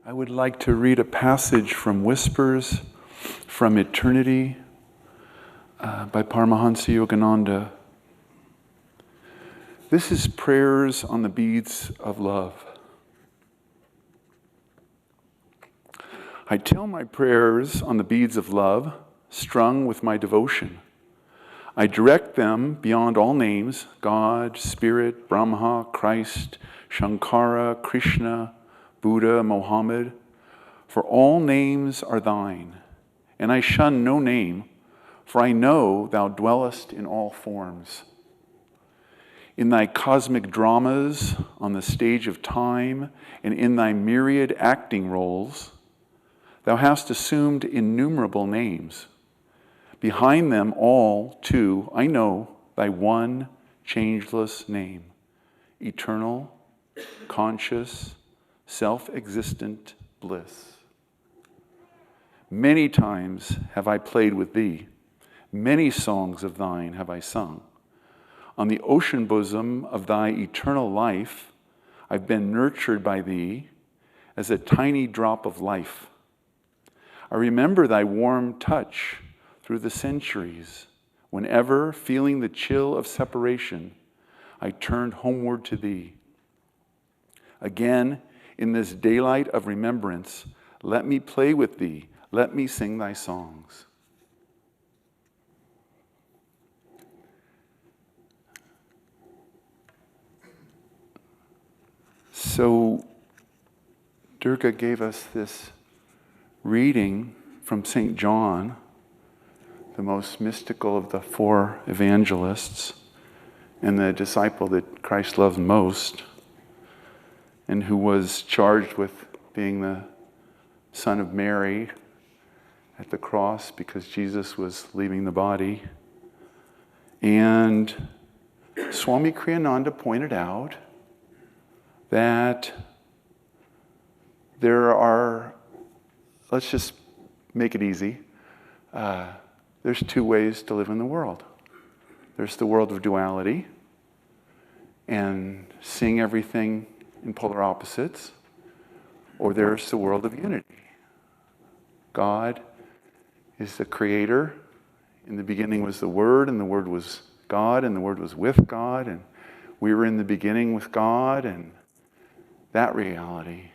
I would like to read a passage from Whispers from Eternity by Paramhansa Yogananda. This is Prayers on the Beads of Love. I tell my prayers on the beads of love, strung with my devotion. I direct them beyond all names, God, Spirit, Brahma, Christ, Shankara, Krishna, Buddha, Mohammed, for all names are thine, and I shun no name, for I know thou dwellest in all forms. In thy cosmic dramas, on the stage of time, and in thy myriad acting roles, thou hast assumed innumerable names. Behind them all, too, I know thy one changeless name, eternal, conscious, self-existent bliss. Many times have I played with thee. Many songs of thine have I sung. On the ocean bosom of thy eternal life, I've been nurtured by thee as a tiny drop of life. I remember thy warm touch through the centuries, whenever, feeling the chill of separation, I turned homeward to thee. Again, in this daylight of remembrance, let me play with thee, let me sing thy songs. So, Durga gave us this reading from St. John, the most mystical of the four evangelists, and the disciple that Christ loved most, and who was charged with being the son of Mary at the cross because Jesus was leaving the body. And Swami Kriyananda pointed out that there are, let's just make it easy, there's two ways to live in the world. There's the world of duality and seeing everything in polar opposites, or there's the world of unity. God is the creator. In the beginning was the Word, and the Word was God, and the Word was with God, and we were in the beginning with God, and that reality.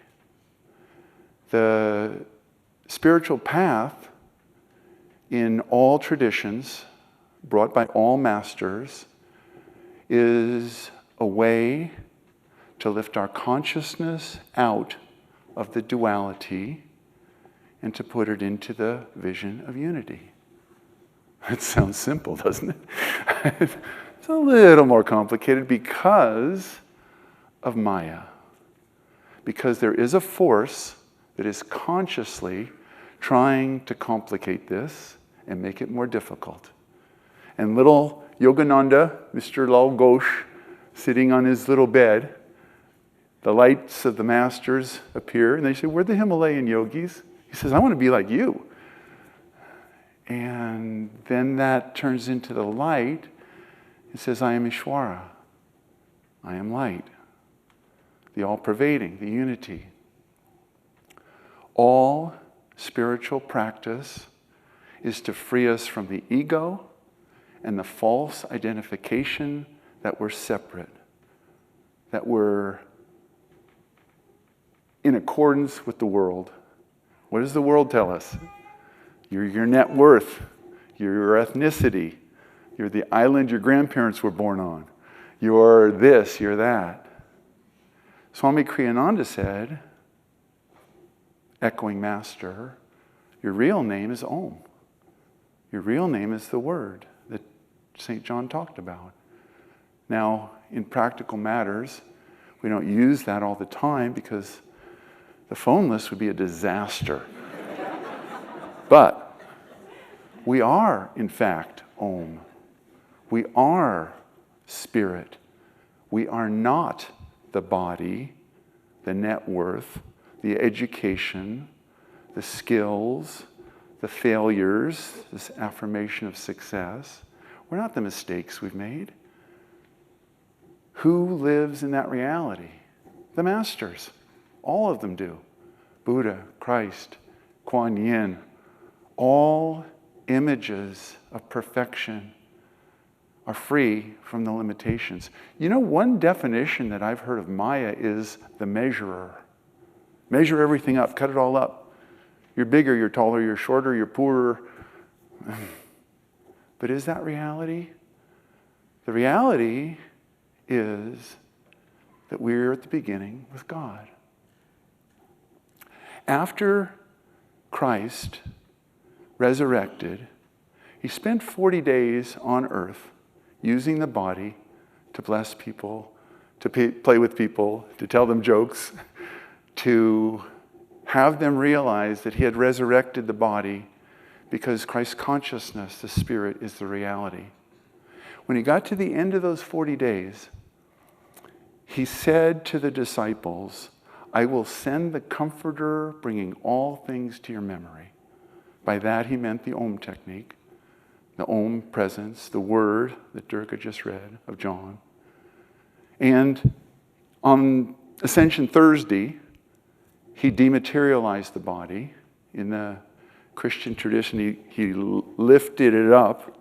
The spiritual path in all traditions, brought by all masters, is a way to lift our consciousness out of the duality and to put it into the vision of unity. It sounds simple, doesn't it? It's a little more complicated because of Maya. Because there is a force that is consciously trying to complicate this and make it more difficult. And little Yogananda, Mr. Lal Ghosh, sitting on his little bed, the lights of the masters appear, and they say, "We're the Himalayan yogis." He says, "I want to be like you." And then that turns into the light. It says, "I am Ishwara. I am light." The all-pervading, the unity. All spiritual practice is to free us from the ego and the false identification that we're separate, that we're in accordance with the world. What does the world tell us? You're your net worth, you're your ethnicity, you're the island your grandparents were born on, you're this, you're that. Swami Kriyananda said, echoing Master, your real name is Om. Your real name is the Word that St. John talked about. Now, in practical matters, we don't use that all the time because the phone list would be a disaster. But we are, in fact, Om. We are spirit. We are not the body, the net worth, the education, the skills, the failures, this affirmation of success. We're not the mistakes we've made. Who lives in that reality? The masters. All of them do. Buddha, Christ, Kuan Yin, all images of perfection are free from the limitations. You know, one definition that I've heard of Maya is the measurer. Measure everything up, cut it all up. You're bigger, you're taller, you're shorter, you're poorer. But is that reality? The reality is that we're at the beginning with God. After Christ resurrected, he spent 40 days on earth using the body to bless people, to play with people, to tell them jokes, to have them realize that he had resurrected the body because Christ's consciousness, the Spirit, is the reality. When he got to the end of those 40 days, he said to the disciples, I will send the Comforter bringing all things to your memory. By that he meant the Om technique, the Om presence, the word that Durga just read of John. And on Ascension Thursday, he dematerialized the body. In the Christian tradition, he lifted it up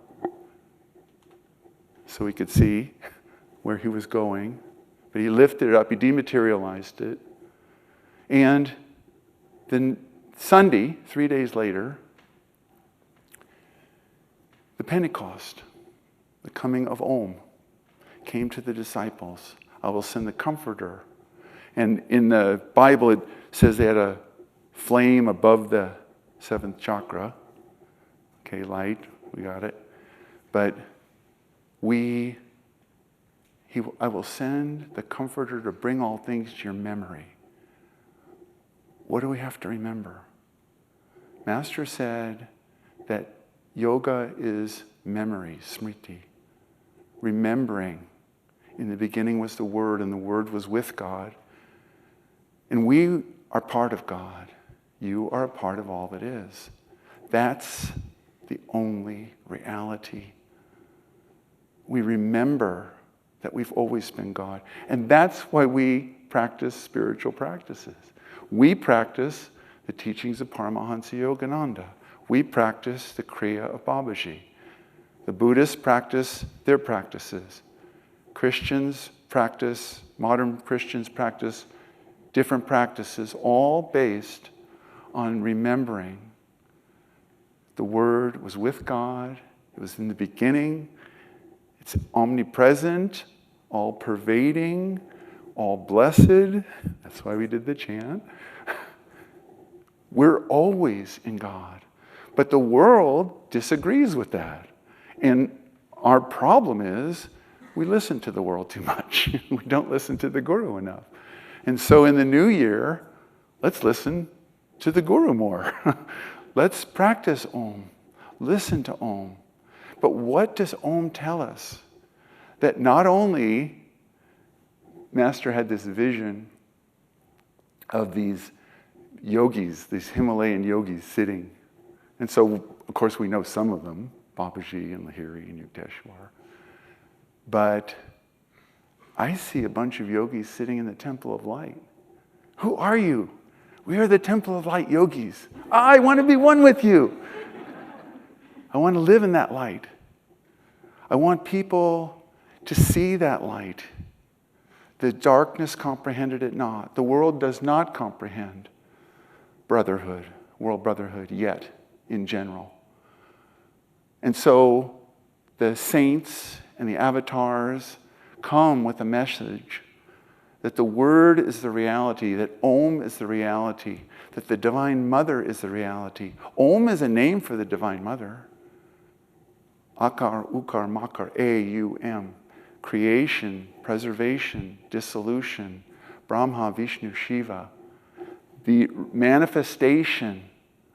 so we could see where he was going. But he lifted it up, he dematerialized it. And then Sunday, 3 days later, the Pentecost, the coming of Om, came to the disciples. I will send the Comforter. And in the Bible, it says they had a flame above the seventh chakra. Okay, light, we got it. But I will send the Comforter to bring all things to your memory. What do we have to remember? Master said that yoga is memory, smriti. Remembering. In the beginning was the Word, and the Word was with God. And we are part of God. You are a part of all that is. That's the only reality. We remember that we've always been God. And that's why we practice spiritual practices. We practice the teachings of Paramhansa Yogananda. We practice the Kriya of Babaji. The Buddhists practice their practices. Christians practice, modern Christians practice different practices, all based on remembering the Word was with God, it was in the beginning, it's omnipresent, all-pervading, all-blessed. That's why we did the chant. We're always in God. But the world disagrees with that. And our problem is we listen to the world too much. We don't listen to the Guru enough. And so in the new year, let's listen to the Guru more. Let's practice Om. Listen to Om. But what does Om tell us? That not only Master had this vision of these yogis, these Himalayan yogis sitting. And so, of course, we know some of them, Babaji and Lahiri and Yukteswar. But I see a bunch of yogis sitting in the Temple of Light. Who are you? We are the Temple of Light yogis. I want to be one with you. I want to live in that light. I want people to see that light. The darkness comprehended it not. The world does not comprehend brotherhood, world brotherhood yet in general. And so the saints and the avatars come with a message that the Word is the reality, that Om is the reality, that the Divine Mother is the reality. Om is a name for the Divine Mother. Akar, Ukar, Makar, A-U-M. Creation, preservation, dissolution, Brahma, Vishnu, Shiva. The manifestation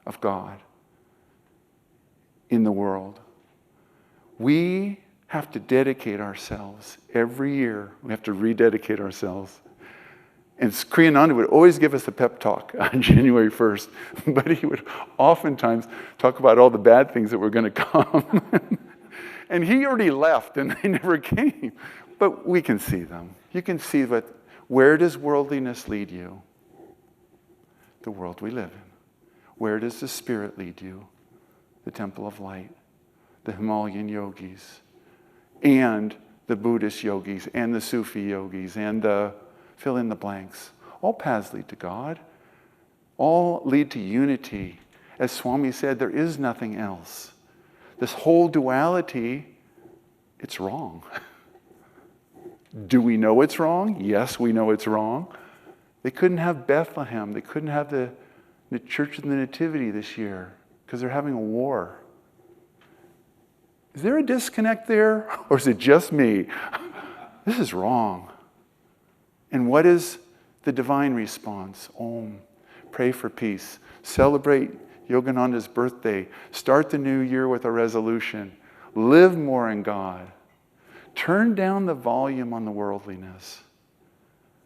of God in the world. We have to dedicate ourselves every year. We have to rededicate ourselves. And Kriyananda would always give us a pep talk on January 1st, but he would oftentimes talk about all the bad things that were going to come. And he already left and they never came. But we can see them. You can see where does worldliness lead you? the world we live in. Where does the Spirit lead you? The Temple of Light, the Himalayan yogis, and the Buddhist yogis, and the Sufi yogis, and the fill in the blanks. All paths lead to God. All lead to unity. As Swami said, there is nothing else. This whole duality, it's wrong. Do we know it's wrong? Yes, we know it's wrong. They couldn't have Bethlehem. They couldn't have the Church of the Nativity this year because they're having a war. Is there a disconnect there? Or is it just me? This is wrong. And what is the divine response? Om. Pray for peace. Celebrate Yogananda's birthday. Start the new year with a resolution. Live more in God. Turn down the volume on the worldliness.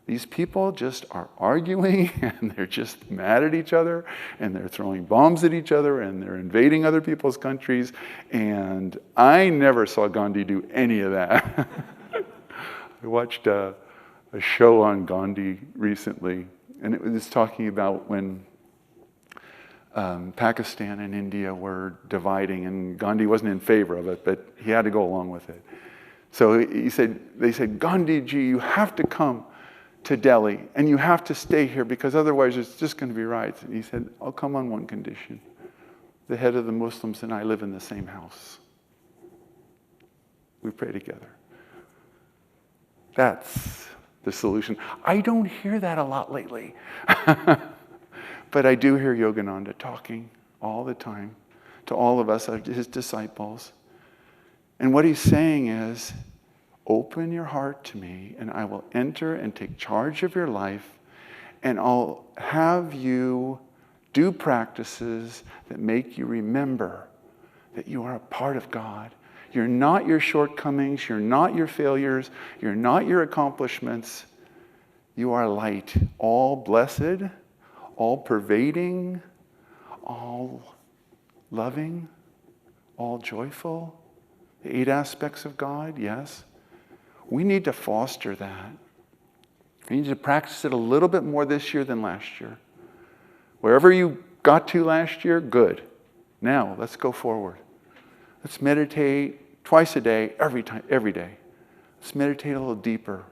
These people just are arguing and they're just mad at each other and they're throwing bombs at each other and they're invading other people's countries. And I never saw Gandhi do any of that. I watched a show on Gandhi recently, and it was talking about when Pakistan and India were dividing, and Gandhi wasn't in favor of it, but he had to go along with it. So they said, Gandhiji, you have to come to Delhi, and you have to stay here because otherwise it's just going to be riots. And he said, I'll come on one condition. The head of the Muslims and I live in the same house. We pray together. That's the solution. I don't hear that a lot lately. But I do hear Yogananda talking all the time to all of us, his disciples. And what he's saying is, open your heart to me, and I will enter and take charge of your life, and I'll have you do practices that make you remember that you are a part of God. You're not your shortcomings, you're not your failures, you're not your accomplishments. You are light, all blessed, all pervading, all loving, all joyful. The 8 aspects of God, yes. We need to foster that. We need to practice it a little bit more this year than last year. Wherever you got to last year, good. Now, let's go forward. Let's meditate twice a day, every day. Let's meditate a little deeper.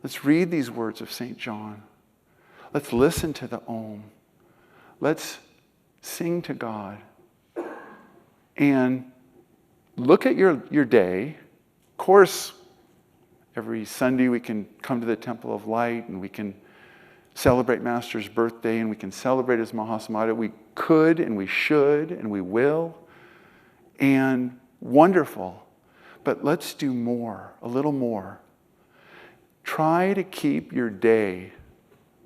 Let's read these words of St. John. Let's listen to the Om. Let's sing to God. And look at your day. Of course, every Sunday we can come to the Temple of Light and we can celebrate Master's birthday and we can celebrate his Mahasamadhi. We could and we should and we will. And wonderful. But let's do more, a little more. Try to keep your day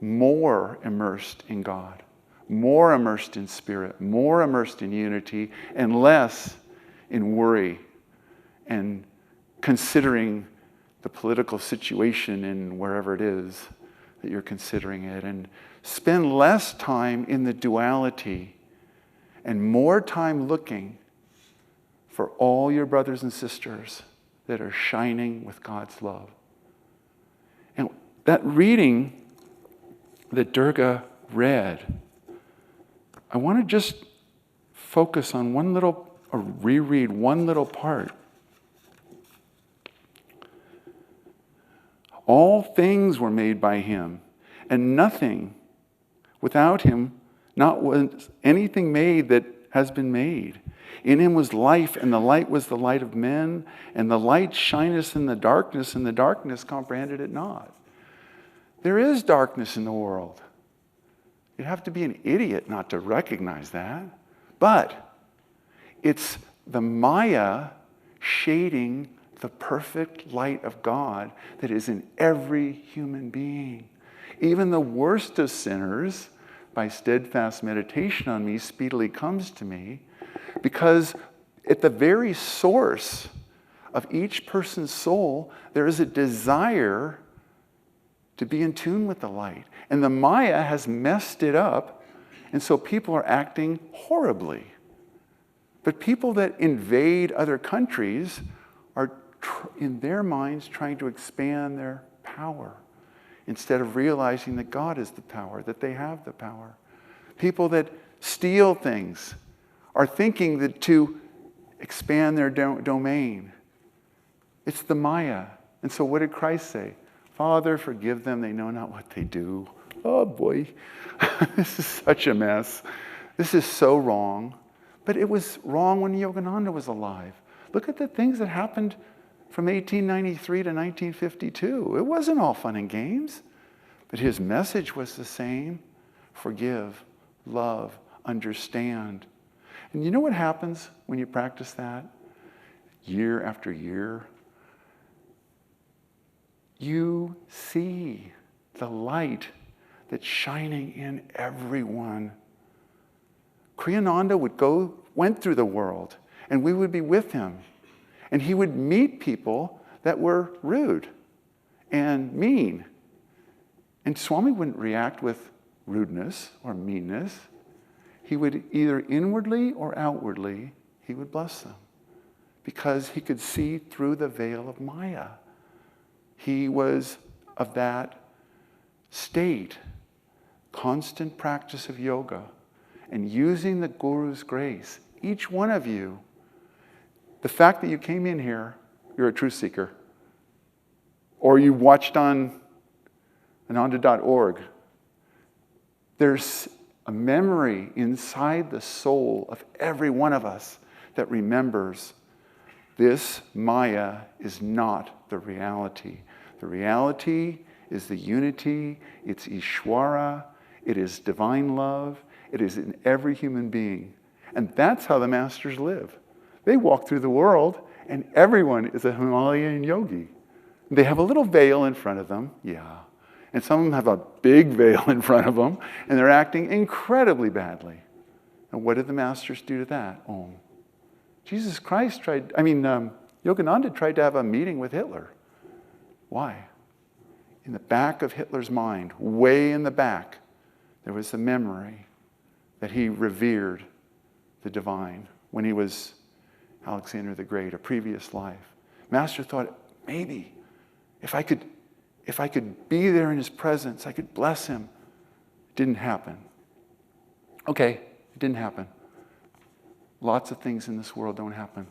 more immersed in God, more immersed in spirit, more immersed in unity, and less in worry and considering the political situation in wherever it is that you're considering it, and spend less time in the duality and more time looking for all your brothers and sisters that are shining with God's love. And that reading that Durga read, I want to just focus on reread one little part. All things were made by him, and nothing without him, not was anything made that has been made. In him was life, and the light was the light of men, and the light shineth in the darkness, and the darkness comprehended it not. There is darkness in the world. You'd have to be an idiot not to recognize that. But it's the Maya shading the perfect light of God that is in every human being. Even the worst of sinners, by steadfast meditation on me, speedily comes to me, because at the very source of each person's soul, there is a desire to be in tune with the light. And the Maya has messed it up, and so people are acting horribly. But people that invade other countries are, in their minds, trying to expand their power instead of realizing that God is the power, that they have the power. People that steal things are thinking that to expand their domain. It's the Maya. And so what did Christ say? Father, forgive them, they know not what they do. Oh boy, this is such a mess. This is so wrong. But it was wrong when Yogananda was alive. Look at the things that happened from 1893 to 1952. It wasn't all fun and games. But his message was the same. Forgive, love, understand. And you know what happens when you practice that? Year after year, you see the light that's shining in everyone. Kriyananda went through the world, and we would be with him. And he would meet people that were rude and mean. And Swami wouldn't react with rudeness or meanness. He would either inwardly or outwardly, he would bless them. Because he could see through the veil of Maya. He was of that state, constant practice of yoga, and using the Guru's grace. Each one of you, the fact that you came in here, you're a truth seeker. Or you watched on Ananda.org. There's a memory inside the soul of every one of us that remembers this Maya is not the reality. The reality is the unity, it's Ishwara, it is divine love, it is in every human being. And that's how the masters live. They walk through the world and everyone is a Himalayan yogi. They have a little veil in front of them, yeah. And some of them have a big veil in front of them and they're acting incredibly badly. And what did the masters do to that? Oh. Jesus Christ Yogananda tried to have a meeting with Hitler. Why? In the back of Hitler's mind, way in the back, there was the memory that he revered the divine when he was Alexander the Great, a previous life. Master thought, maybe, if I could be there in his presence, I could bless him. It didn't happen. Okay, it didn't happen. Lots of things in this world don't happen.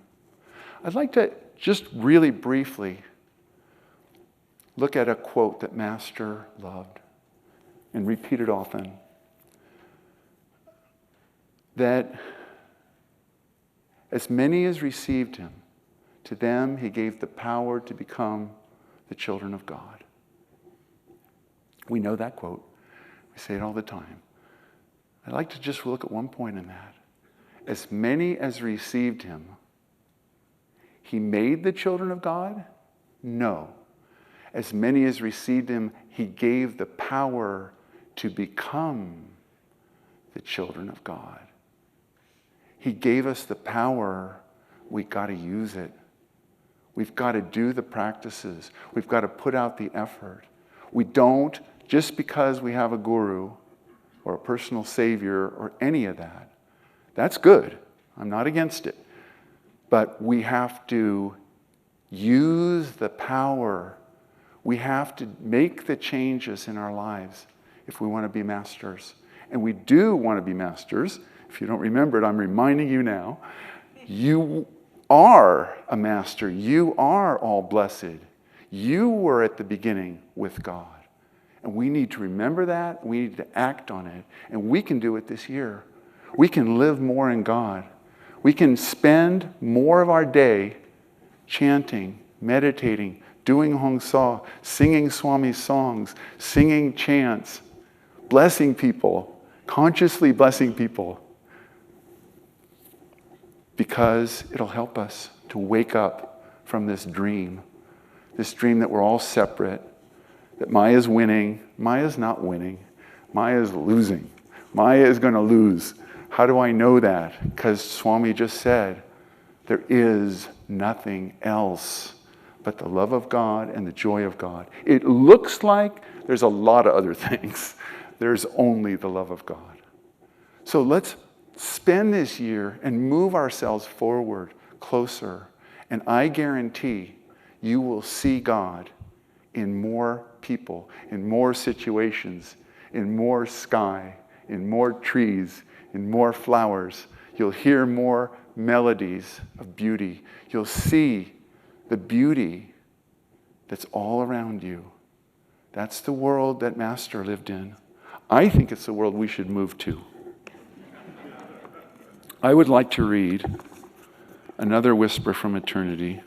I'd like to just really briefly look at a quote that Master loved and repeated often. That as many as received him, to them he gave the power to become the children of God. We know that quote. We say it all the time. I'd like to just look at one point in that. As many as received him, he made the children of God? No. As many as received him, he gave the power to become the children of God. He gave us the power. We've got to use it. We've got to do the practices. We've got to put out the effort. We don't, just because we have a guru or a personal savior or any of that. That's good. I'm not against it. But we have to use the power. We have to make the changes in our lives if we want to be masters. And we do want to be masters. If you don't remember it, I'm reminding you now. You are a master. You are all blessed. You were at the beginning with God. And we need to remember that. We need to act on it. And we can do it this year. We can live more in God. We can spend more of our day chanting, meditating, doing Hong Sa, singing Swami's songs, singing chants, blessing people, consciously blessing people. Because it'll help us to wake up from this dream that we're all separate, that Maya's winning. Maya's not winning. Maya's losing. Maya is going to lose. How do I know that? Because Swami just said, there is nothing else but the love of God and the joy of God. It looks like there's a lot of other things. There's only the love of God. So let's spend this year and move ourselves forward, closer. And I guarantee you will see God in more people, in more situations, in more sky, in more trees, in more flowers. You'll hear more melodies of beauty. You'll see the beauty that's all around you. That's the world that Master lived in. I think it's the world we should move to. I would like to read another whisper from eternity.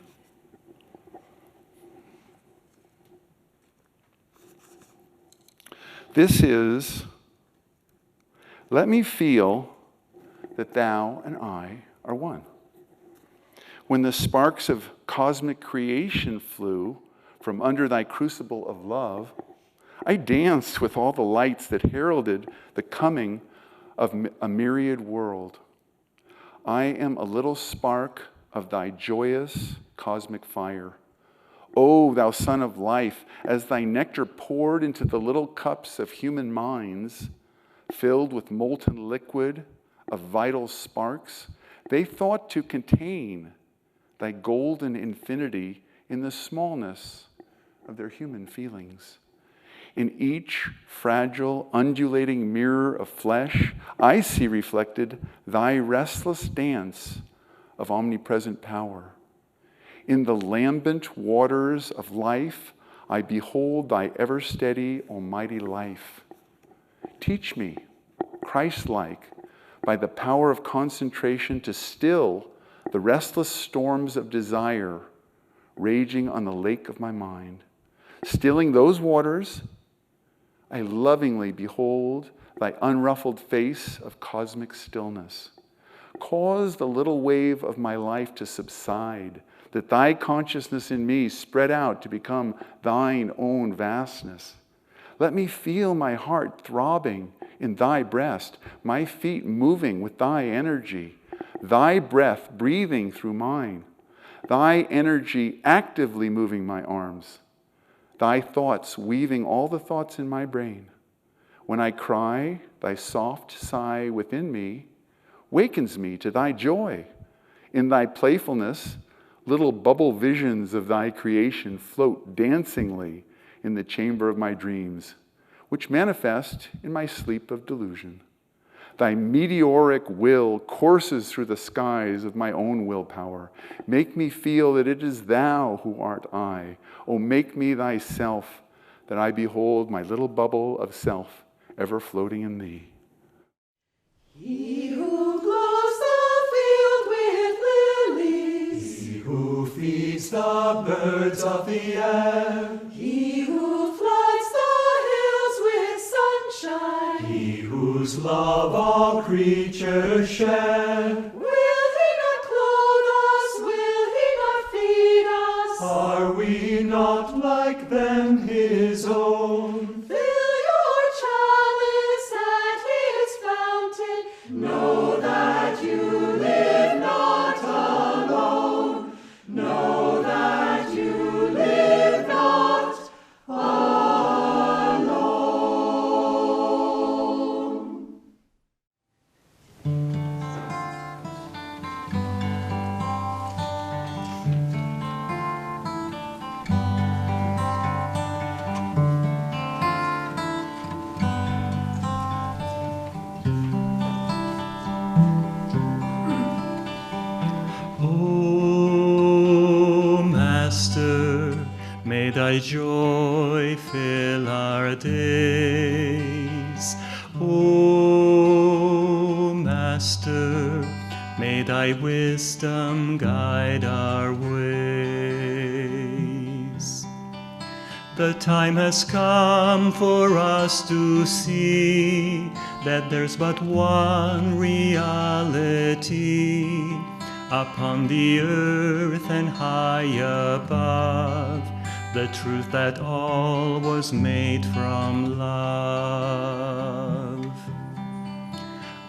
This is, let me feel that thou and I are one. When the sparks of cosmic creation flew from under thy crucible of love, I danced with all the lights that heralded the coming of a myriad world. I am a little spark of thy joyous cosmic fire. O thou Son of Life, as thy nectar poured into the little cups of human minds, filled with molten liquid of vital sparks, they thought to contain thy golden infinity in the smallness of their human feelings. In each fragile, undulating mirror of flesh, I see reflected thy restless dance of omnipresent power. In the lambent waters of life, I behold thy ever-steady, almighty life. Teach me, Christ-like, by the power of concentration, to still the restless storms of desire raging on the lake of my mind. Stilling those waters, I lovingly behold thy unruffled face of cosmic stillness. Cause the little wave of my life to subside, that thy consciousness in me spread out to become thine own vastness. Let me feel my heart throbbing in thy breast, my feet moving with thy energy, thy breath breathing through mine, thy energy actively moving my arms, thy thoughts weaving all the thoughts in my brain. When I cry, thy soft sigh within me wakens me to thy joy. In thy playfulness, little bubble visions of thy creation float dancingly in the chamber of my dreams, which manifest in my sleep of delusion. Thy meteoric will courses through the skies of my own willpower. Make me feel that it is thou who art I. O make me thyself, that I behold my little bubble of self ever floating in thee. He who clothes the field with lilies, he who feeds the birds of the air, he who floods the hills with sunshine, he whose love all creatures share, will he not clothe us, will he not feed us? are we not like them his own? Fill your chalice at his fountain, know that you live not alone, know that you live not alone. O Master, may thy joy fill our days. O Master, may thy wisdom guide our ways. The time has come for us to see that there's but one reality upon the earth and high above, the truth that all was made from love.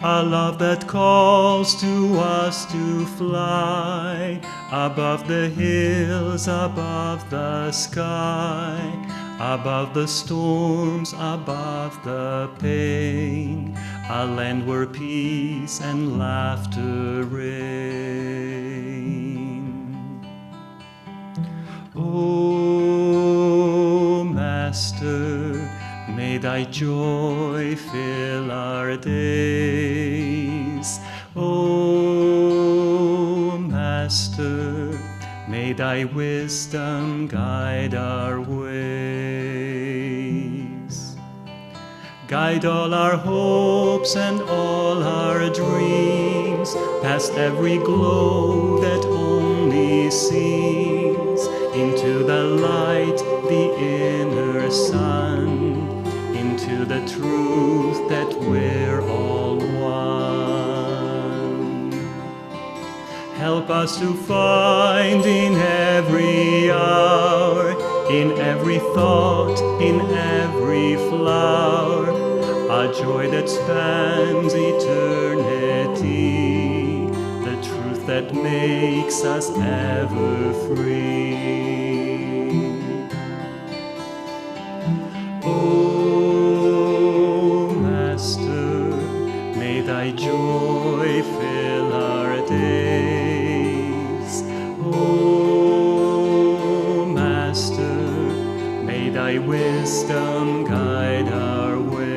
A love that calls to us to fly above the hills, above the sky, above the storms, above the pain, a land where peace and laughter reign. O thy joy fill our days. O Master, may thy wisdom guide our ways. Guide all our hopes and all our dreams, past every glow that only seems, into the light, the inner sun, into the truth that we're all one. Help us to find in every hour, in every thought, in every flower, a joy that spans eternity, the truth that makes us ever free. O Master, may thy joy fill our days. O Master, may thy wisdom guide our ways.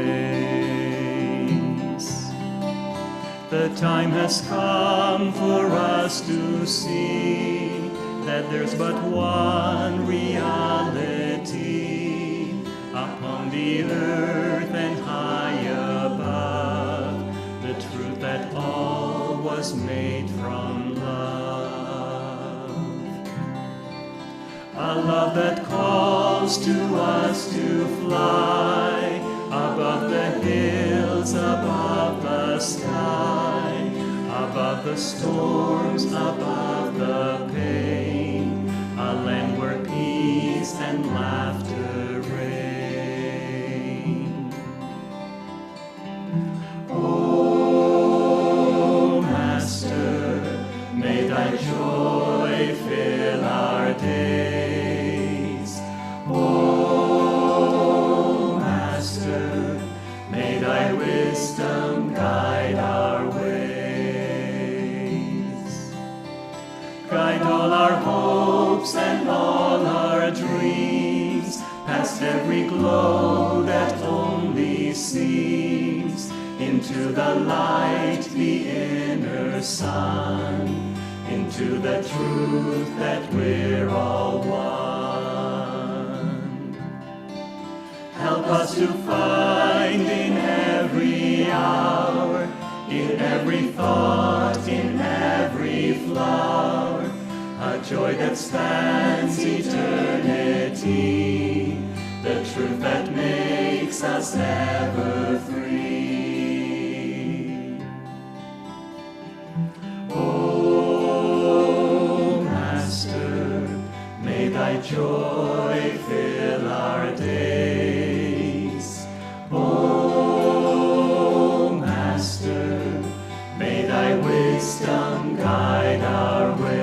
The time has come for us to see that there's but one reality upon the earth and high above, the truth that all was made from love. A love that calls to us to fly above the hills, above the sky, above the storms, above the pain, a land where peace and laughter reign. O Master, may thy joy fill our days. O Master, may thy wisdom guide our ways. Guide all our hopes and all our dreams, past every glow that only seems, into the light, the inner sun, into the truth that we're all one. Help us to find in every hour, in every thought, in every flower, a joy that spans eternity, the truth that makes us ever free. O Master, may thy joy fill our days. O Master, may thy wisdom guide our ways.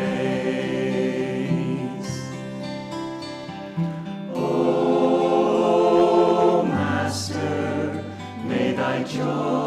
O Master, may thy joy